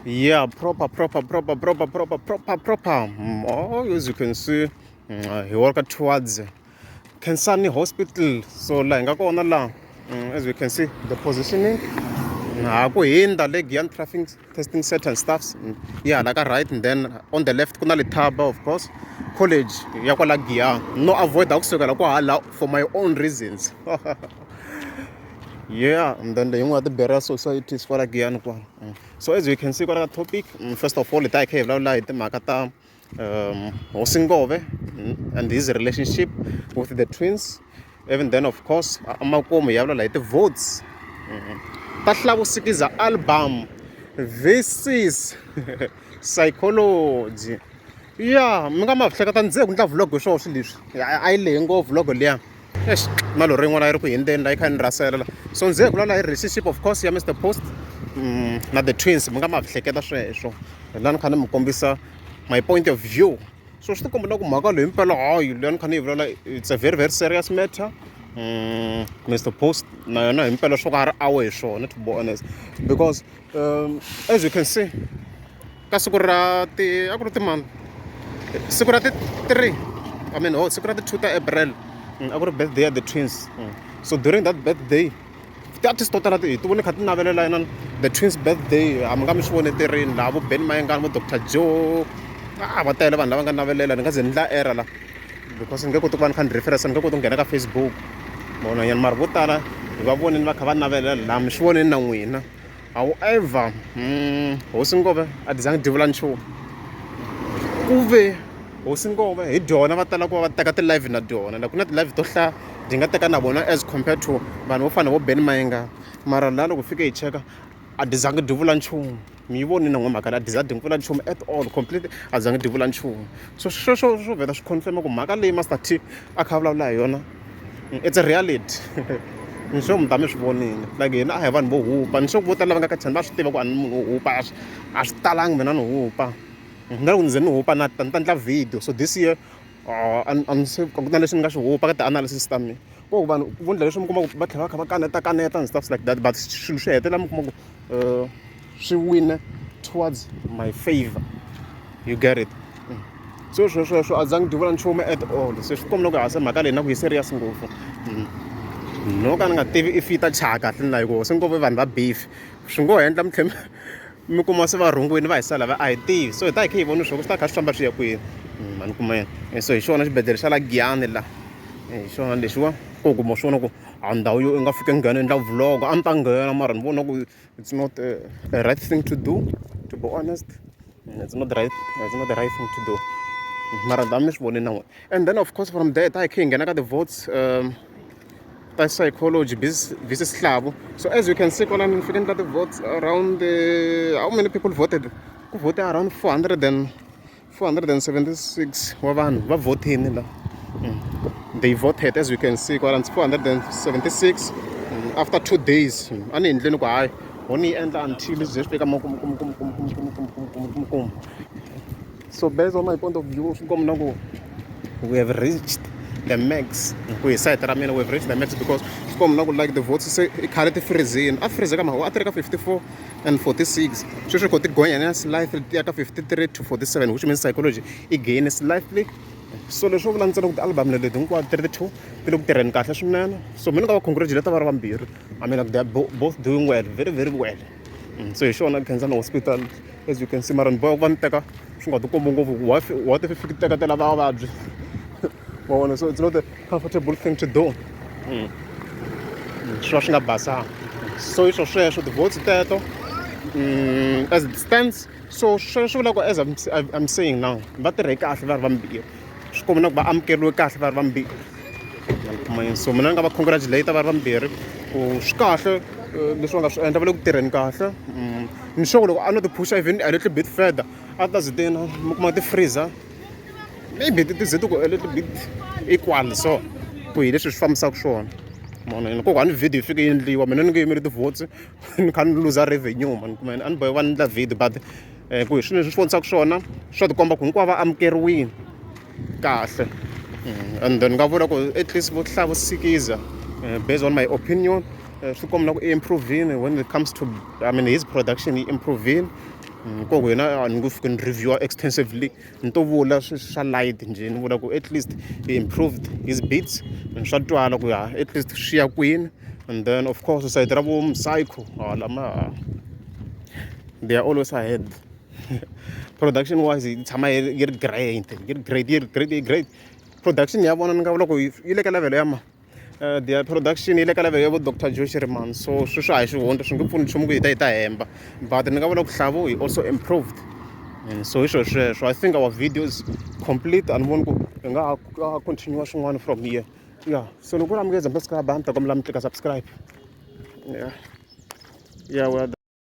Yeah, proper. Oh, as you can see, he worked towards Kensani Hospital. So, like, as we can see, the positioning. Ako in the leg young traffic testing set and stuffs. Yeah, like a right, and then on the left, kuna litaba, of course. College, yakwala gia. No avoid the for my own reasons. Yeah, and then the young the better societies for again. So as you can see, got a topic. First of all, the take like the makata Osingove and his relationship with the twins. Even then, of course, amakomo yabla like the votes. Hlavu Sikiza album. This is Sayicology. Yeah, mngama hlekata ndze ku ndla vlog swo leswi. I le ngo vlog liya. Yes, malo rin'wana ri ku hindeni la ikha ni rasela. So ndze ku la relationship of course ya Mr Post na the twins mngama hleketa sweswo. Lani khani mi kombisa my point of view. So swi komba na ku mhaka leyi impela hayi lani khani hi it's a very serious matter. Mr Post na yona himpela swo ka ri away swona to be honest because as you can see ka siku ra ti a ku ri timani siku ra ti 3 I mean siku ra ti 2 ta April a ku ri birthday ya the twins. So during that birthday ti-artist to tala ti vone kha ti navelela inani the twins birthday a mi nga mi swi vone tirini laha vo Ben Mayengani vo Dr Joe va tele vanhu lava nga navelela ni nga ze ni ndla era la because ni nge koti ku va ni kha ni reference ni nge koti ku nghena ka Facebook mona yani mara vo tala hi va voneni va kha va navelela laha mi swi voneni na n'wina. However hosi ngove a ti zangi divula nchumu ku ve hosi ngove hi dyona va tala ku va va teka ti-live na dyona la ku na ti-live to hlaya di nga teka na vona as compared to vanhu vo fana vo Ben Mayengani mara laha loko fike hi cheka a ti zangi divula nchumu mi yi voni na n'wamhaka la a ti za divula nchumu at all completely a zangi divula nchumu. So sweswo swo vheta swi confirma ku mhaka leyi Master T a kha vulavula hi yona it's a reality. Ni sure mi ta mi swi vonile like hina a hi vanhu vo hupa ni sure ku vo tala lava nga ka chani va swi tiva ku a ni munhu wo hupa a swi talangi mina ni hupa na loko ni ze ni hupa na ta ndla video. So this year I'm se ku na leswi ni nga swi hupa ka ti-analysis ta mina ko vanhu vo ndla leswi mi kuma ku va tlhela va kha va kaneta and stuff like that but swilo swi hetelela mi kuma ku swi wina towards my favor, you get it. So sweswo a zangi divula nchumu at all. Se swi komba ku hasa mhaka leyi na ku yi serious ngopfu no ka ni nga tivi if yi ta chaya kahle na hikuva swi ngopfu vanhu va beef swi ngo endla mi tlhela mi kuma se va rhungwini va hi sala va a hi tivi so hi ta hi kha hi vona swi ta kha swi famba swi ya kwini mani kuma yena. So hi xona xibedhlele xa la Giyani la hi xona lexiwa ko kuma swona ku a ndhawu yo i nga fika nghena endla vlog a ni ta nghena mara ni vona ku it's not a right thing to do, to be honest. It's not the right thing to do. Mara dami swi vone na n'we and then of course from there ta hi kha hi nghena ka the votes ta Sayicology versus Hlavu. So as you can see kwalani ni fike ni ka the votes around how many people voted ku vote around 476 wa vanhu va votini la. They voted as you can see kwalani 476 after 2 days a ni endleni ku hayi ho ni yi endla until ze swi fika makumu. So based on my point of view swi komba na ku we have reached the max ku hi site ra mina we have reached the max because swi komba na ku like the votes se i khale ti freezini a freeze ka maho a ti ri ka 54 and 46 sweswi ko ti gonya na slightly ti ya ka 53 to 47 which means Sayicology i gain slightly. So leswo vula ntsena ku ti-album leti hinkwato 32 ti le ku tirheni kahle swinene. So mina ni nga va congratulate va ri vambirhi I mean like they are both doing well, very well. So hi xona Kensani Hospital as you can see mara ni boya ku va ni teka swi nga ti kombi ngopfu wa ti fiki teketela vavabyi vona. So it's not a comfortable thing to do swi va swi nga basanga. So hi swo sweswo ti-votes teto as it stands. So sweswo vula ku as I'm saying now va tirhe kahle va ri vambirhi swi komba na ku va amukeriwe kahle va ri vambirhi. So mina ni nga va congratulate va ri vambirhi ku swi kahle leswi va nga swi endla va le ku tirheni kahle. Ni sure loko a no ti pusha even a little bit further a ta zitina mi kuma ti-freezer maybe ti ziti ku a little bit equal so ku hi leswi swi fambisaka swona mona koko a ni video yi fike yi endliwa mina ni nge yimeli ti-votes ni kha ni luza revenue mani kuma a ni bohe va ni endla video but ku hi swilo leswi swi vonisaka swona swa tikomba ku hinkwavo va amukeriwile kahle. And then nga vula ku at least vo Hlavu Sikiza based on my opinion swi komba na ku i improving when it comes to I mean his production i improving ko wena a ni nge fiki ni review extensively ni to vula swa light njhe ni vula ku at least he improved his beats ni swa twala ku ya at least swi ya kwini. And then of course sayiti ra vo Psycho lama they are always ahead. Production wise yi tshama yi ri great. Production ya vona ni nga vula ku yi le ka level ya ma their production yi le ka level ya vo Dr. Joshiri man, so sweswo a hi swi hundla swi nge pfuni nchumu ku yi ta hemba, but ni nga vula ku Hlavu he also improved. And so hi swo sweswo I think our videos complete and voni ku hi nga ha continue swin'wana from here. Yeah, so loko ku ri mi nge subscribe a ni ta kombela mi tlika subscribe. Yeah, well done.